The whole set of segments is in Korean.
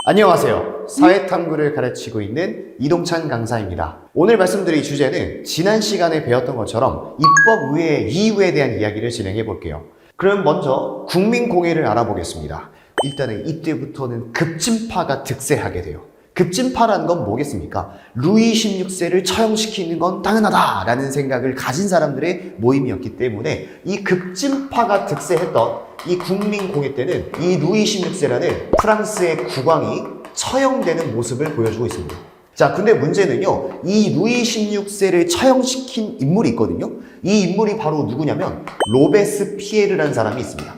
안녕하세요. 사회탐구를 가르치고 있는 이동찬 강사입니다. 오늘 말씀드릴 주제는 지난 시간에 배웠던 것처럼 입법 이후에 대한 이야기를 진행해 볼게요. 그럼 먼저 국민공예를 알아보겠습니다. 일단은 이때부터는 급진파가 득세하게 돼요. 급진파라는 건 뭐겠습니까? 루이 16세를 처형시키는 건 당연하다라는 생각을 가진 사람들의 모임이었기 때문에 이 급진파가 득세했던 이 국민공예 때는 이 루이 16세라는 프랑스의 국왕이 처형되는 모습을 보여주고 있습니다. 자, 근데 문제는요, 이 루이 16세를 처형시킨 인물이 있거든요. 이 인물이 바로 누구냐면 로베스피에르라는 사람이 있습니다.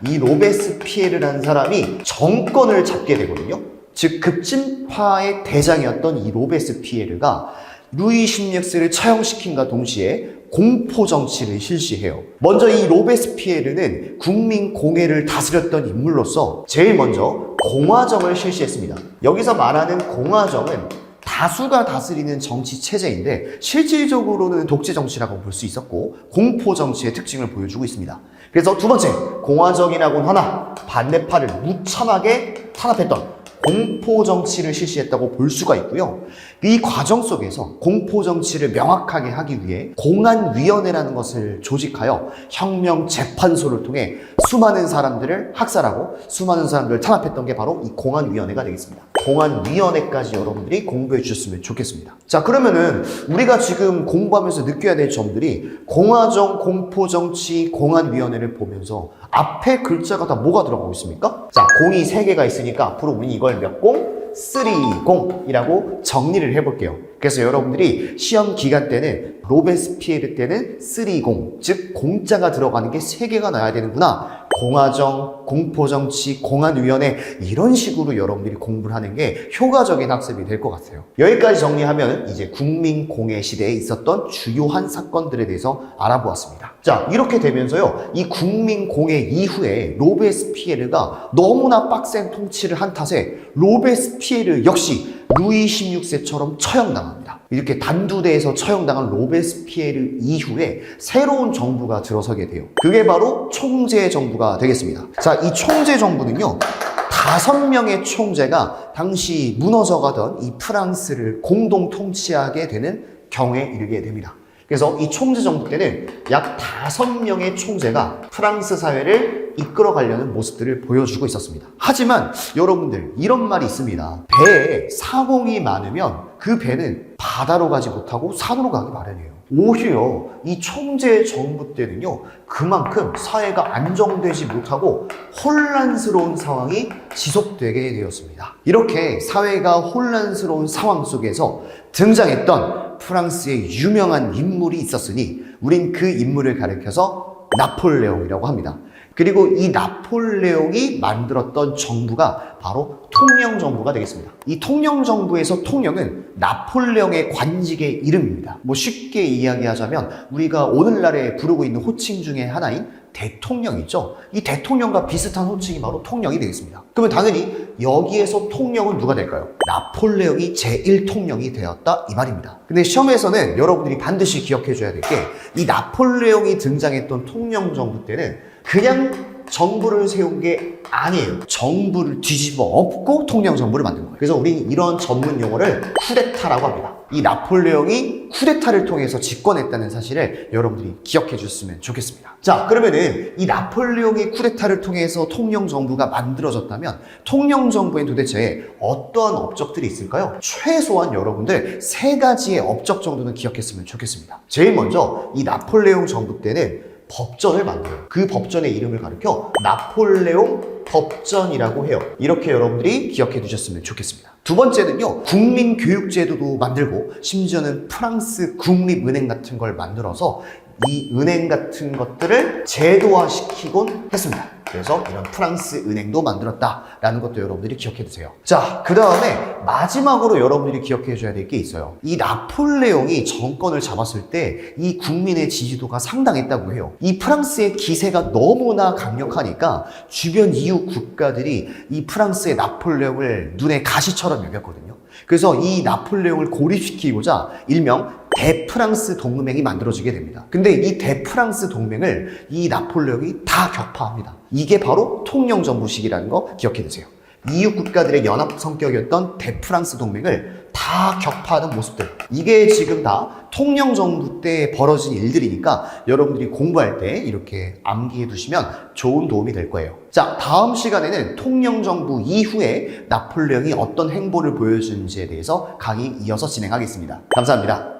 이 로베스피에르라는 사람이 정권을 잡게 되거든요. 즉 급진파의 대장이었던 이 로베스피에르가 루이 16세를 처형시킨과 동시에 공포정치를 실시해요. 먼저 이 로베스피에르는 국민공예를 다스렸던 인물로서 제일 먼저 공화정을 실시했습니다. 여기서 말하는 공화정은 다수가 다스리는 정치 체제인데 실질적으로는 독재 정치라고 볼 수 있었고 공포 정치의 특징을 보여주고 있습니다. 그래서 두 번째, 공화정이라고는 하나 반대파를 무참하게 탄압했던 공포 정치를 실시했다고 볼 수가 있고요. 이 과정 속에서 공포 정치를 명확하게 하기 위해 공안위원회라는 것을 조직하여 혁명 재판소를 통해 수많은 사람들을 학살하고 수많은 사람들을 탄압했던 게 바로 이 공안위원회가 되겠습니다. 공안위원회까지 여러분들이 공부해 주셨으면 좋겠습니다. 자, 그러면은 우리가 지금 공부하면서 느껴야 될 점들이 공화정, 공포정치, 공안위원회를 보면서 앞에 글자가 다 뭐가 들어가고 있습니까? 자, 공이 3개가 있으니까 앞으로 우리 이걸 몇 공? 3공이라고 정리를 해볼게요. 그래서 여러분들이 시험 기간 때는 로베스피에르 때는 3공, 즉 공자가 들어가는 게 3개가 나야 되는구나. 공화정, 공포정치, 공안위원회 이런 식으로 여러분들이 공부를 하는 게 효과적인 학습이 될 것 같아요. 여기까지 정리하면 이제 국민공예 시대에 있었던 주요한 사건들에 대해서 알아보았습니다. 자, 이렇게 되면서요, 이 국민공예 이후에 로베스피에르가 너무나 빡센 통치를 한 탓에 로베스피에르 역시 루이 16세처럼 처형당합니다. 이렇게 단두대에서 처형당한 로베스피에르 이후에 새로운 정부가 들어서게 돼요. 그게 바로 총재 정부가 되겠습니다. 자, 이 총재 정부는요, 5명의 총재가 당시 무너져가던 이 프랑스를 공동 통치하게 되는 경우에 이르게 됩니다. 그래서 이 총재 정부 때는 약 5명의 총재가 프랑스 사회를 이끌어가려는 모습들을 보여주고 있었습니다. 하지만 여러분들, 이런 말이 있습니다. 배에 사공이 많으면 그 배는 바다로 가지 못하고 산으로 가기 마련이에요. 오히려 이 총재 정부 때는요, 그만큼 사회가 안정되지 못하고 혼란스러운 상황이 지속되게 되었습니다. 이렇게 사회가 혼란스러운 상황 속에서 등장했던 프랑스의 유명한 인물이 있었으니 우린 그 인물을 가리켜서 나폴레옹이라고 합니다. 그리고 이 나폴레옹이 만들었던 정부가 바로 통영정부가 되겠습니다. 이 통영정부에서 통영은 나폴레옹의 관직의 이름입니다. 쉽게 이야기하자면 우리가 오늘날에 부르고 있는 호칭 중에 하나인 대통령이죠. 이 대통령과 비슷한 호칭이 바로 통영이 되겠습니다. 그러면 당연히 여기에서 통영은 누가 될까요? 나폴레옹이 제1통령이 되었다, 이 말입니다. 근데 시험에서는 여러분들이 반드시 기억해 줘야 될 게, 이 나폴레옹이 등장했던 통영정부 때는 그냥 정부를 세운 게 아니에요. 정부를 뒤집어 엎고 통영정부를 만든 거예요. 그래서 우리는 이런 전문 용어를 쿠데타라고 합니다. 이 나폴레옹이 쿠데타를 통해서 집권했다는 사실을 여러분들이 기억해 주셨으면 좋겠습니다. 자, 그러면은 이 나폴레옹이 쿠데타를 통해서 통영정부가 만들어졌다면 통영정부엔 도대체 어떠한 업적들이 있을까요? 최소한 여러분들 3가지의 업적 정도는 기억했으면 좋겠습니다. 제일 먼저 이 나폴레옹 정부 때는 법전을 만들어요. 그 법전의 이름을 가리켜 나폴레옹 법전이라고 해요. 이렇게 여러분들이 기억해 두셨으면 좋겠습니다. 두 번째는요, 국민교육제도도 만들고 심지어는 프랑스 국립은행 같은 걸 만들어서 이 은행 같은 것들을 제도화시키곤 했습니다. 그래서 이런 프랑스 은행도 만들었다라는 것도 여러분들이 기억해 두세요. 자, 그 다음에 마지막으로 여러분들이 기억해 줘야 될 게 있어요. 이 나폴레옹이 정권을 잡았을 때 이 국민의 지지도가 상당했다고 해요. 이 프랑스의 기세가 너무나 강력하니까 주변 이웃 국가들이 이 프랑스의 나폴레옹을 눈에 가시처럼 여겼거든요. 그래서 이 나폴레옹을 고립시키고자 일명 대프랑스 동맹이 만들어지게 됩니다. 근데 이 대프랑스 동맹을 이 나폴레옹이 다 격파합니다. 이게 바로 통영정부 시기라는 거 기억해 두세요. 이웃 국가들의 연합 성격이었던 대프랑스 동맹을 다 격파하는 모습들. 이게 지금 다 통영정부 때 벌어진 일들이니까 여러분들이 공부할 때 이렇게 암기해 두시면 좋은 도움이 될 거예요. 자, 다음 시간에는 통영정부 이후에 나폴레옹이 어떤 행보를 보여주는지에 대해서 강의 이어서 진행하겠습니다. 감사합니다.